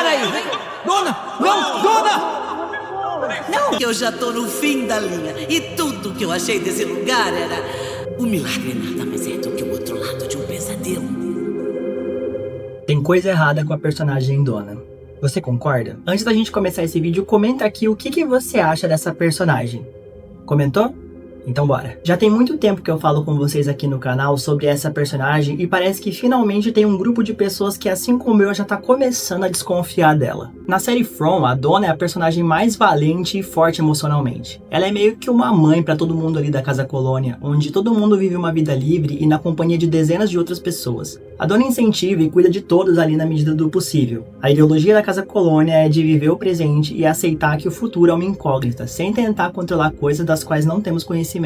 peraí. Dona! Não! Dona! Não, eu já tô no fim da linha. E tudo que eu achei desse lugar era... O milagre nada mais é do que o outro lado de um pesadelo. Tem coisa errada com a personagem Dona. Você concorda? Antes da gente começar esse vídeo, comenta aqui o que você acha dessa personagem. Comentou? Então bora. Já tem muito tempo que eu falo com vocês aqui no canal sobre essa personagem e parece que finalmente tem um grupo de pessoas que, assim como eu, já tá começando a desconfiar dela. Na série From, a Dona é a personagem mais valente e forte emocionalmente. Ela é meio que uma mãe pra todo mundo ali da Casa Colônia, onde todo mundo vive uma vida livre e na companhia de dezenas de outras pessoas. A Dona incentiva e cuida de todos ali na medida do possível. A ideologia da Casa Colônia é de viver o presente e aceitar que o futuro é uma incógnita, sem tentar controlar coisas das quais não temos conhecimento.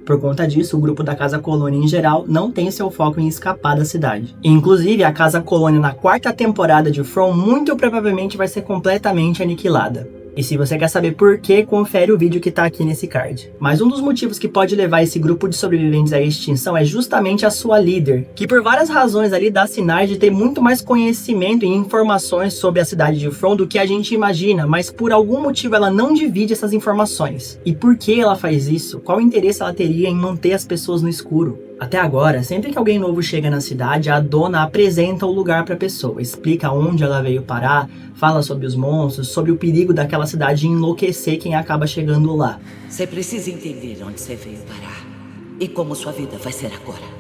Por conta disso, o grupo da Casa Colônia em geral não tem seu foco em escapar da cidade. Inclusive, a Casa Colônia na 4ª temporada de From muito provavelmente vai ser completamente aniquilada. E se você quer saber por que, confere o vídeo que tá aqui nesse card. Mas um dos motivos que pode levar esse grupo de sobreviventes à extinção é justamente a sua líder, que por várias razões ali dá sinais de ter muito mais conhecimento e informações sobre a cidade de From do que a gente imagina, mas por algum motivo ela não divide essas informações. E por que ela faz isso? Qual interesse ela teria em manter as pessoas no escuro? Até agora, sempre que alguém novo chega na cidade, a Dona apresenta o lugar para a pessoa, explica onde ela veio parar, fala sobre os monstros, sobre o perigo daquela cidade e enlouquecer quem acaba chegando lá. Você precisa entender onde você veio parar e como sua vida vai ser agora.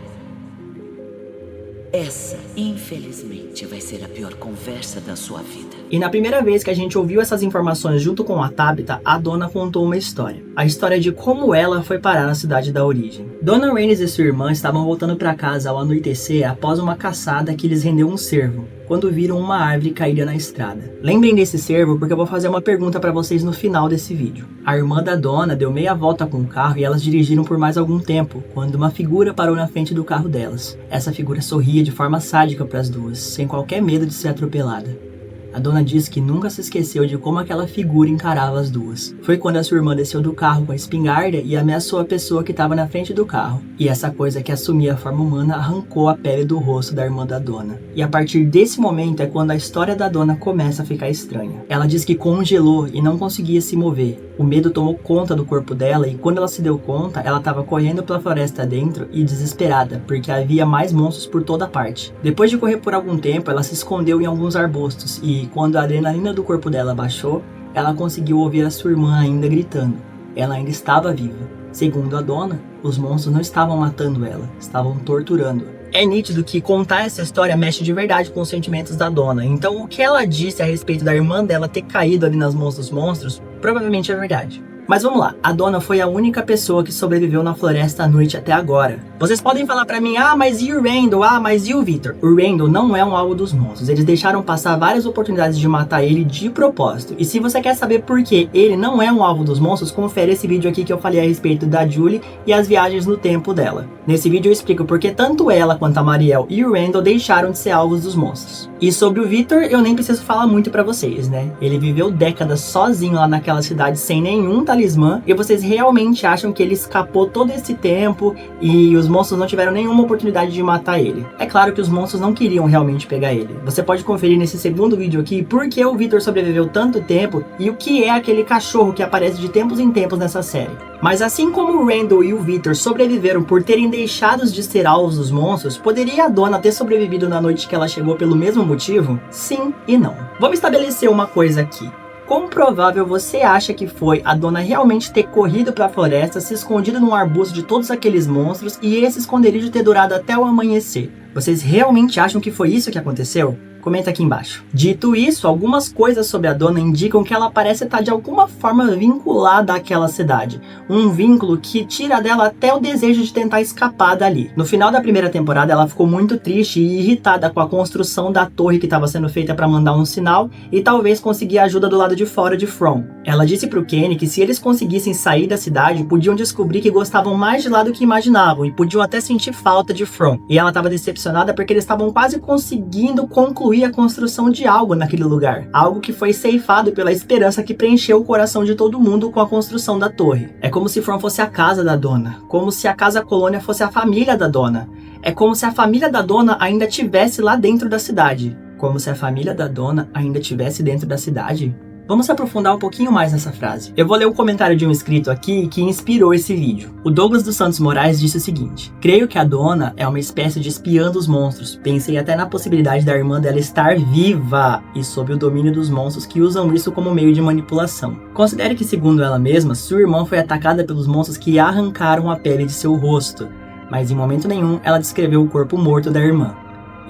Essa, infelizmente, vai ser a pior conversa da sua vida. E na primeira vez que a gente ouviu essas informações junto com a Tabitha, a Dona contou uma história. A história de como ela foi parar na cidade da origem. Dona Rhaenys e sua irmã estavam voltando para casa ao anoitecer após uma caçada que lhes rendeu um cervo, quando viram uma árvore caída na estrada. Lembrem desse cervo porque eu vou fazer uma pergunta para vocês no final desse vídeo. A irmã da Dona deu meia volta com o carro e elas dirigiram por mais algum tempo, quando uma figura parou na frente do carro delas. Essa figura sorria de forma sádica para as duas, sem qualquer medo de ser atropelada. A Dona disse que nunca se esqueceu de como aquela figura encarava as duas. Foi quando a sua irmã desceu do carro com a espingarda e ameaçou a pessoa que estava na frente do carro. E essa coisa que assumia a forma humana arrancou a pele do rosto da irmã da Dona. E a partir desse momento é quando a história da Dona começa a ficar estranha. Ela diz que congelou e não conseguia se mover. O medo tomou conta do corpo dela e quando ela se deu conta, ela estava correndo pela floresta dentro e desesperada, porque havia mais monstros por toda parte. Depois de correr por algum tempo, ela se escondeu em alguns arbustos e quando a adrenalina do corpo dela baixou, ela conseguiu ouvir a sua irmã ainda gritando. Ela ainda estava viva. Segundo a Dona, os monstros não estavam matando ela, estavam torturando-a. É nítido que contar essa história mexe de verdade com os sentimentos da Dona, então o que ela disse a respeito da irmã dela ter caído ali nas mãos dos monstros, provavelmente é verdade. Mas vamos lá, a Dona foi a única pessoa que sobreviveu na floresta à noite até agora. Vocês podem falar pra mim, mas e o Randall? Mas e o Victor? O Randall não é um alvo dos monstros, eles deixaram passar várias oportunidades de matar ele de propósito. E se você quer saber por que ele não é um alvo dos monstros, confere esse vídeo aqui que eu falei a respeito da Julie e as viagens no tempo dela. Nesse vídeo eu explico porque tanto ela quanto a Marielle e o Randall deixaram de ser alvos dos monstros. E sobre o Victor, eu nem preciso falar muito pra vocês, né? Ele viveu décadas sozinho lá naquela cidade sem nenhum talismã, e vocês realmente acham que ele escapou todo esse tempo e os monstros não tiveram nenhuma oportunidade de matar ele? É claro que os monstros não queriam realmente pegar ele. Você pode conferir nesse segundo vídeo aqui por que o Victor sobreviveu tanto tempo e o que é aquele cachorro que aparece de tempos em tempos nessa série. Mas assim como o Randall e o Victor sobreviveram por terem deixado de ser alvos dos monstros, poderia a Dona ter sobrevivido na noite que ela chegou pelo mesmo motivo? Sim e não. Vamos estabelecer uma coisa aqui. Quão provável você acha que foi a Dona realmente ter corrido para a floresta, se escondido num arbusto de todos aqueles monstros e esse esconderijo ter durado até o amanhecer? Vocês realmente acham que foi isso que aconteceu? Comenta aqui embaixo. Dito isso, algumas coisas sobre a Dona indicam que ela parece estar de alguma forma vinculada àquela cidade. Um vínculo que tira dela até o desejo de tentar escapar dali. No final da primeira temporada, ela ficou muito triste e irritada com a construção da torre que estava sendo feita para mandar um sinal e talvez conseguir ajuda do lado de fora de From. Ela disse pro Kenny que se eles conseguissem sair da cidade, podiam descobrir que gostavam mais de lá do que imaginavam e podiam até sentir falta de From. E ela estava decepcionada porque eles estavam quase conseguindo concluir a construção de algo naquele lugar, algo que foi ceifado pela esperança que preencheu o coração de todo mundo com a construção da torre. É como se From fosse a casa da Dona, como se a Casa Colônia fosse a família da Dona. É como se a família da Dona ainda estivesse lá dentro da cidade. como se a família da dona ainda estivesse dentro da cidade? Vamos se aprofundar um pouquinho mais nessa frase. Eu vou ler um comentário de um inscrito aqui que inspirou esse vídeo. O Douglas dos Santos Moraes disse o seguinte: creio que a dona é uma espécie de espiã dos monstros. Pensei até na possibilidade da irmã dela estar viva e sob o domínio dos monstros que usam isso como meio de manipulação. Considere que, segundo ela mesma, sua irmã foi atacada pelos monstros que arrancaram a pele de seu rosto, mas em momento nenhum ela descreveu o corpo morto da irmã.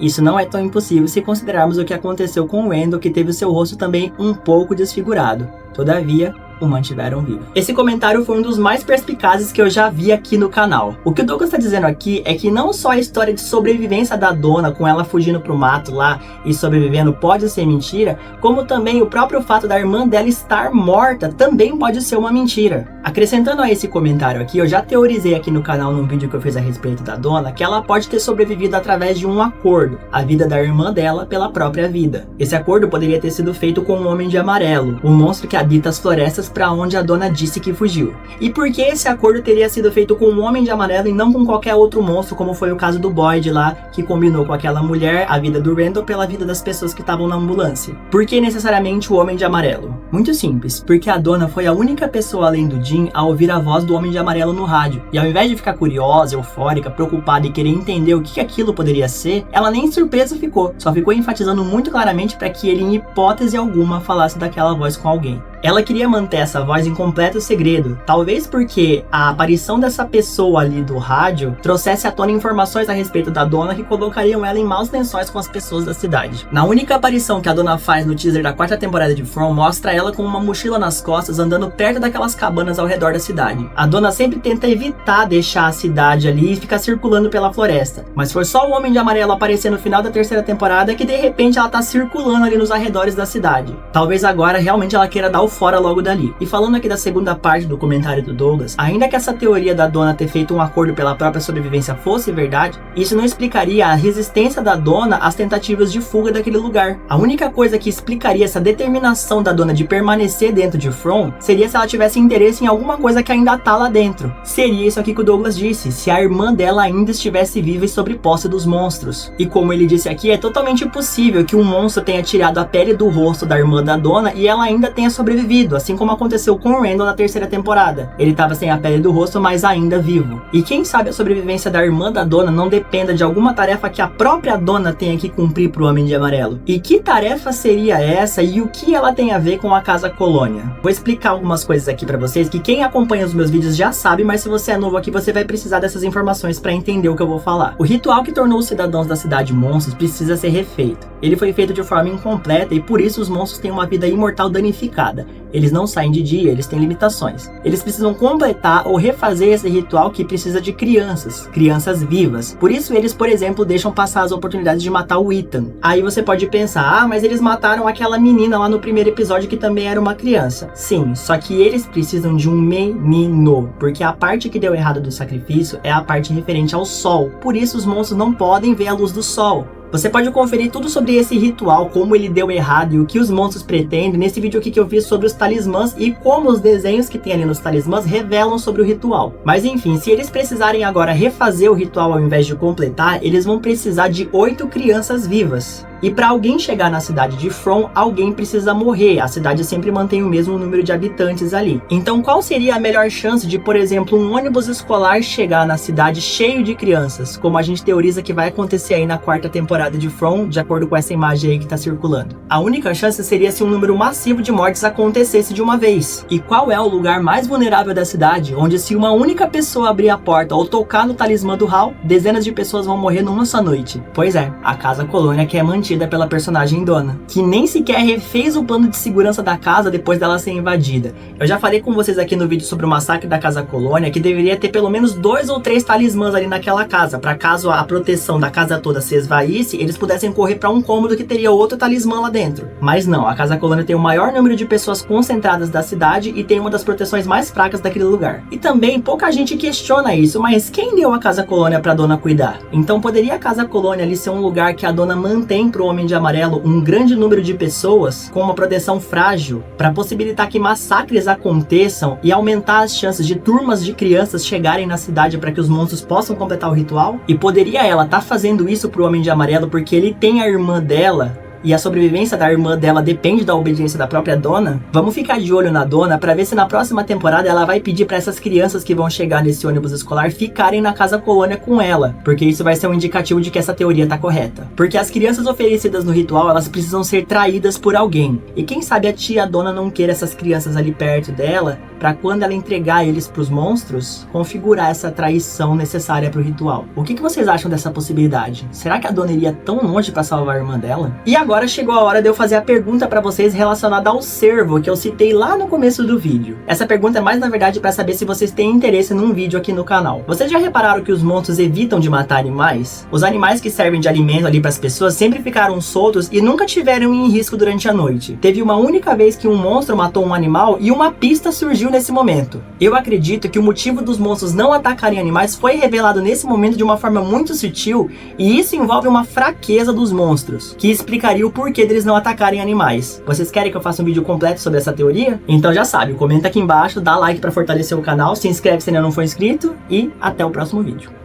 Isso não é tão impossível se considerarmos o que aconteceu com o Wendell, que teve seu rosto também um pouco desfigurado. Todavia, o mantiveram vivo. Esse comentário foi um dos mais perspicazes que eu já vi aqui no canal. O que o Douglas está dizendo aqui é que não só a história de sobrevivência da dona, com ela fugindo pro mato lá e sobrevivendo, pode ser mentira, como também o próprio fato da irmã dela estar morta também pode ser uma mentira. Acrescentando a esse comentário aqui, eu já teorizei aqui no canal num vídeo que eu fiz a respeito da dona, que ela pode ter sobrevivido através de um acordo, a vida da irmã dela pela própria vida. Esse acordo poderia ter sido feito com o Homem de Amarelo, o monstro que habita as florestas para onde a dona disse que fugiu. E por que esse acordo teria sido feito com o Homem de Amarelo e não com qualquer outro monstro, como foi o caso do Boyd lá, que combinou com aquela mulher a vida do Randall pela vida das pessoas que estavam na ambulância? Por que necessariamente o Homem de Amarelo? Muito simples, porque a dona foi a única pessoa além do Jim a ouvir a voz do Homem de Amarelo no rádio, e ao invés de ficar curiosa, eufórica, preocupada e querer entender o que aquilo poderia ser, ela nem surpresa ficou, só ficou enfatizando muito claramente para que ele, em hipótese alguma, falasse daquela voz com alguém. Ela queria manter essa voz em completo segredo, talvez porque a aparição dessa pessoa ali do rádio trouxesse à tona informações a respeito da dona que colocariam ela em maus lençóis com as pessoas da cidade. Na única aparição que a dona faz no teaser da 4ª temporada de From, mostra ela com uma mochila nas costas andando perto daquelas cabanas ao redor da cidade. A dona sempre tenta evitar deixar a cidade ali e ficar circulando pela floresta, mas foi só o Homem de Amarelo aparecer no final da 3ª temporada que de repente ela tá circulando ali nos arredores da cidade. Talvez agora realmente ela queira dar o fora logo dali. E falando aqui da segunda parte do comentário do Douglas, ainda que essa teoria da dona ter feito um acordo pela própria sobrevivência fosse verdade, isso não explicaria a resistência da dona às tentativas de fuga daquele lugar. A única coisa que explicaria essa determinação da dona de permanecer dentro de From seria se ela tivesse interesse em alguma coisa que ainda tá lá dentro. Seria isso aqui que o Douglas disse, se a irmã dela ainda estivesse viva e sob posse dos monstros. E como ele disse aqui, é totalmente possível que um monstro tenha tirado a pele do rosto da irmã da dona e ela ainda tenha sobrevivido, assim como aconteceu com o Randall na 3ª temporada. Ele estava sem a pele do rosto, mas ainda vivo. E quem sabe a sobrevivência da irmã da dona não dependa de alguma tarefa que a própria dona tenha que cumprir pro Homem de Amarelo. E que tarefa seria essa e o que ela tem a ver com a Casa Colônia? Vou explicar algumas coisas aqui pra vocês que quem acompanha os meus vídeos já sabe, mas se você é novo aqui, você vai precisar dessas informações pra entender o que eu vou falar. O ritual que tornou os cidadãos da cidade monstros precisa ser refeito. Ele foi feito de forma incompleta e por isso os monstros têm uma vida imortal danificada. Eles não saem de dia, eles têm limitações. Eles precisam completar ou refazer esse ritual que precisa de crianças vivas. Por isso eles, por exemplo, deixam passar as oportunidades de matar o Ethan. Aí você pode pensar, mas eles mataram aquela menina lá no primeiro episódio que também era uma criança. Sim, só que eles precisam de um menino, porque a parte que deu errado do sacrifício é a parte referente ao sol. Por isso os monstros não podem ver a luz do sol. Você pode conferir tudo sobre esse ritual, como ele deu errado e o que os monstros pretendem nesse vídeo aqui que eu fiz sobre os talismãs e como os desenhos que tem ali nos talismãs revelam sobre o ritual. Mas enfim, se eles precisarem agora refazer o ritual ao invés de completar, eles vão precisar de 8 crianças vivas. E para alguém chegar na cidade de From, alguém precisa morrer. A cidade sempre mantém o mesmo número de habitantes ali. Então qual seria a melhor chance de, por exemplo, um ônibus escolar chegar na cidade cheio de crianças, como a gente teoriza que vai acontecer aí na 4ª temporada de From, de acordo com essa imagem aí que tá circulando? A única chance seria se um número massivo de mortes acontecesse de uma vez. E qual é o lugar mais vulnerável da cidade, onde se uma única pessoa abrir a porta ou tocar no talismã do Hal, dezenas de pessoas vão morrer numa só noite? Pois é, a Casa Colônia, que é mantida pela personagem dona, que nem sequer refez o plano de segurança da casa depois dela ser invadida. Eu já falei com vocês aqui no vídeo sobre o massacre da Casa Colônia que deveria ter pelo menos 2 ou 3 talismãs ali naquela casa, para caso a proteção da casa toda se esvaísse, eles pudessem correr para um cômodo que teria outro talismã lá dentro. Mas não, a Casa Colônia tem o maior número de pessoas concentradas da cidade e tem uma das proteções mais fracas daquele lugar. E também pouca gente questiona isso, mas quem deu a Casa Colônia pra dona cuidar? Então poderia a Casa Colônia ali ser um lugar que a dona mantém pro Homem de Amarelo um grande número de pessoas com uma proteção frágil para possibilitar que massacres aconteçam e aumentar as chances de turmas de crianças chegarem na cidade para que os monstros possam completar o ritual? E poderia ela estar fazendo isso pro Homem de Amarelo porque ele tem a irmã dela e a sobrevivência da irmã dela depende da obediência da própria Donna, vamos ficar de olho na Donna pra ver se na próxima temporada ela vai pedir pra essas crianças que vão chegar nesse ônibus escolar ficarem na casa colônia com ela, porque isso vai ser um indicativo de que essa teoria tá correta. Porque as crianças oferecidas no ritual, elas precisam ser traídas por alguém, e quem sabe a tia Donna não queira essas crianças ali perto dela, pra quando ela entregar eles pros monstros, configurar essa traição necessária pro ritual. O que vocês acham dessa possibilidade? Será que a Donna iria tão longe pra salvar a irmã dela? E agora chegou a hora de eu fazer a pergunta pra vocês relacionada ao cervo que eu citei lá no começo do vídeo. Essa pergunta é mais na verdade pra saber se vocês têm interesse num vídeo aqui no canal. Vocês já repararam que os monstros evitam de matar animais? Os animais que servem de alimento ali pras pessoas sempre ficaram soltos e nunca tiveram em risco durante a noite. Teve uma única vez que um monstro matou um animal e uma pista surgiu nesse momento. Eu acredito que o motivo dos monstros não atacarem animais foi revelado nesse momento de uma forma muito sutil, e isso envolve uma fraqueza dos monstros, que explicaria o porquê deles não atacarem animais. Vocês querem que eu faça um vídeo completo sobre essa teoria? Então já sabe, comenta aqui embaixo, dá like pra fortalecer o canal, se inscreve se ainda não for inscrito, e até o próximo vídeo.